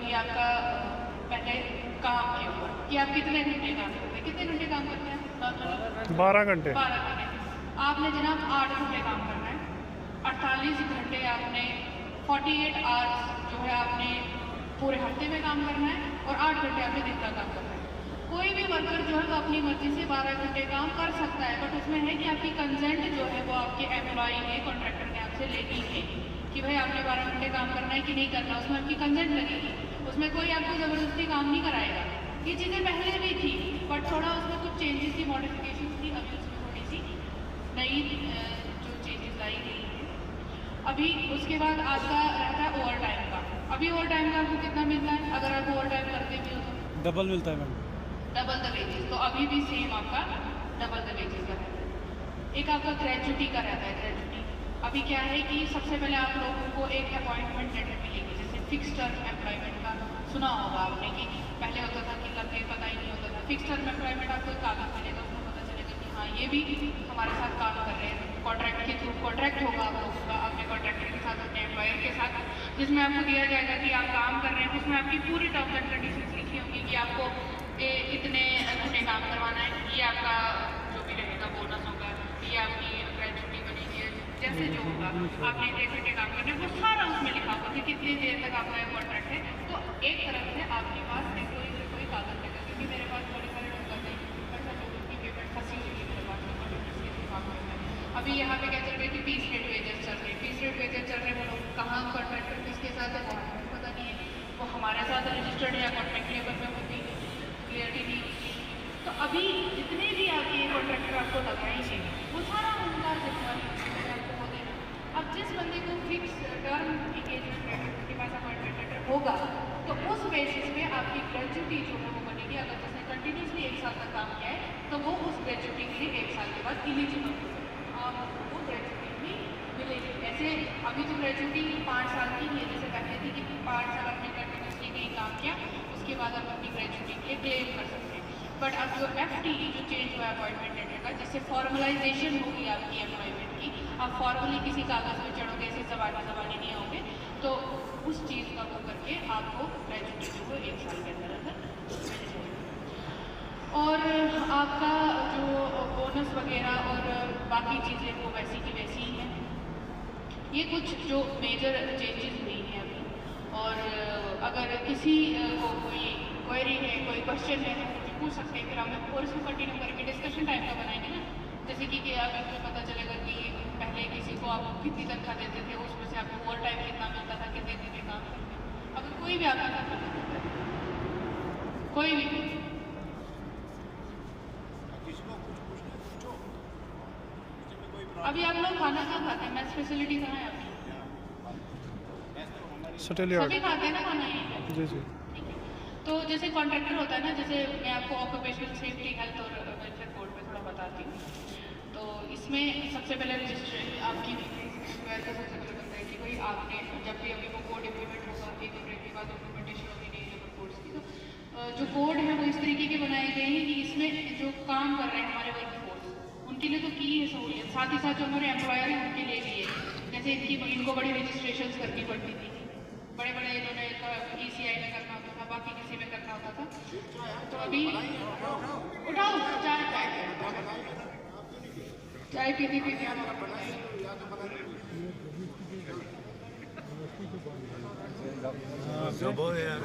अभी आपका पहले काम के ऊपर कि आप कितने घंटे काम करते हैं, कितने घंटे काम करते हैं? 12 घंटे। 12 घंटे। आपने जनाब 8 घंटे काम करना है। 48 घंटे आपने 48 आवर्स जो है आपने पूरे हफ्ते में काम करना है और 8 घंटे आपने दिन का काम करना है। कोई भी वर्कर जो है वो अपनी मर्जी से 12 घंटे काम कर सकता है, बट उसमें है कि आपकी कंसेंट जो है वो आपके एम्प्लॉय ने, कॉन्ट्रैक्टर ने आपसे लेनी है कि भाई आपने 12 घंटे काम करना है कि नहीं करना, उसमें आपकी कंसेंट लगेगी। उसमें कोई आपको ज़बरदस्ती काम नहीं कराएगा। ये चीज़ें पहले भी थी, बट थोड़ा उसमें कुछ चेंजेस थी, मॉडिफिकेशन थी, अभी उसमें थोड़ी सी नई जो चेंजेस लाई गई है। अभी उसके बाद आपका रहता है ओवर टाइम का। अभी ओवर टाइम का आपको कितना मिलता है अगर आप ओवर टाइम करते भी हो तो? डबल मिलता है मैम। Double the wages. तो अभी भी सेम आपका डबल द वेजेस का रहता है। एक आपका ग्रेजुटी का रहता है। ग्रेजुटी अभी क्या है कि सबसे पहले आप लोगों को एक अपॉइंटमेंट लेटर मिलेगी, जैसे फिक्स टर्म एम्प्लॉयमेंट का सुना होगा आपने कि पहले होता था कि लंबे पता ही नहीं होता था। फिक्स टर्म एम्प्लॉयमेंट आपको एक कागज मिलेगा, उसमें पता चलेगा कि हाँ ये भी हमारे साथ काम कर रहे हैं। कॉन्ट्रैक्ट के थ्रू कॉन्ट्रैक्ट होगा आप लोगों का अपने कॉन्ट्रैक्टर के साथ, अपने एम्प्लॉयर के साथ, जिसमें आपको दिया जाएगा कि आप काम कर रहे हैं। उसमें आपकी पूरी टर्म्स एंड कंडीशंस लिखी होंगी कि आपको इतने घंटे काम करवाना है, ये आपका जो भी रहेगा बोनस होगा, ये आपकी ग्रेजुटी बनेगी, जैसे जो होगा आपने इतने घंटे काम करने, वो सारा उसमें लिखा होगा कि कितनी देर तक आपका कॉन्ट्रैक्ट है। तो एक तरफ से आपके पास कोई कागज लगा, क्योंकि मेरे पास बड़े सारे लोग आते हैं, बट सब लोगों की पेमेंट फंसी हुई है मेरे पास कॉन्ट्रैक्टर्स के काम करना है। अभी यहाँ पे क्या चल रहा है कि पीस रेट वेजेस चल रहे हैं। पीस रेट वेजेस चल रहे हैं, वो लोग कहाँ कॉन्ट्रैक्टर किसके साथ है वो पता नहीं है, वो हमारे साथ रजिस्टर्ड है या कॉन्ट्रैक्ट लेवल में होती है, क्लियरिटी नहीं होती। तो अभी जितने भी आपके कॉन्ट्रैक्टर आपको लगाएंगे वो सारा उनका जिम्मेदारी आपको हो देना। अब जिस बंदे को फिक्स टर्म इंगेजमेंट के पास अपॉइंटमेंट होगा तो उस बेसिस पे आपकी ग्रेजुटी जो है वो बनेगी। अगर जिसने कंटिन्यूसली 1 साल तक काम किया है तो वो उस ग्रेजुटी के लिए 1 साल के बाद एलिजिबल होगा, आपको ग्रेजुटी भी मिलेगी। ऐसे अभी तो ग्रेजुटी 5 साल की है, जैसे पहले थी कि 5 साल आपने कंटिन्यूसली कहीं काम किया उसके बाद आप अपनी ग्रेजुटी के लिए क्लेम कर सकते हैं। बट अब जो FTE जो चेंज हुआ है अपॉइंटमेंट लेटर का, जिससे फॉर्मलाइजेशन होगी आपकी एम्प्लॉयमेंट की, आप फॉर्मली किसी कागज़ में चढ़ोगे, ऐसे जबानी नहीं होंगे, तो उस चीज़ का वो करके आपको ग्रेजुटी जो है 1 साल के अंदर अंदर मिल जाएगी। और आपका जो बोनस वगैरह और बाकी चीज़ें वो वैसी की वैसी ही हैं। ये कुछ जो मेजर चेंजेस हुई हैं अभी। और अगर किसी को कोई क्वेरी है, कोई क्वेश्चन है तो मुझे पूछ सकते हैं, फिर हम और इसको कंटिन्यू करके डिस्कशन टाइप का बनाएंगे ना। जैसे कि आप इसमें पता चलेगा कि पहले किसी को आप कितनी तनख्वाह देते थे, उसमें से आपको ओवर टाइम कितना मिलता था, कितने दिन में काम करते। अगर कोई भी आपका कोई भी अभी आप लोग खाना कहाँ खाते हैं? मैथ फैसिलिटी कहाँ है आपकी? सभी खाते हैं ना खाना यहीं? जी जी। ठीक है। तो जैसे कॉन्ट्रैक्टर होता है ना, जैसे मैं आपको ऑक्यूपेशनल सेफ्टी हेल्थ और वेलफेयर कोड में थोड़ा बताती हूँ। तो इसमें सबसे पहले रजिस्ट्रेशन आपकी स्क्वायर का सबसे पहले बनता है कि भाई आपने जब भी अभी वो कोड इम्प्लीमेंट होगा, 1 अप्रैल के बाद इम्प्लीमेंटेशन होगी नई लेबर कोड्स की, तो जो कोड है वो इस तरीके के बनाए गए हैं कि इसमें जो काम कर रहे हैं हमारे वर्क फोर्स उनके लिए तो की है सहूलियत, साथ ही साथ जो हमारे एम्प्लॉयर हैं उनके लिए भी है। जैसे इनको बड़ी रजिस्ट्रेशन करनी पड़ती थी, बड़े बड़े इन्होंने ECI में करना होता था, बाकी किसी में करना होता था। तो अभी उठाओ चाय पीती पीती जब यार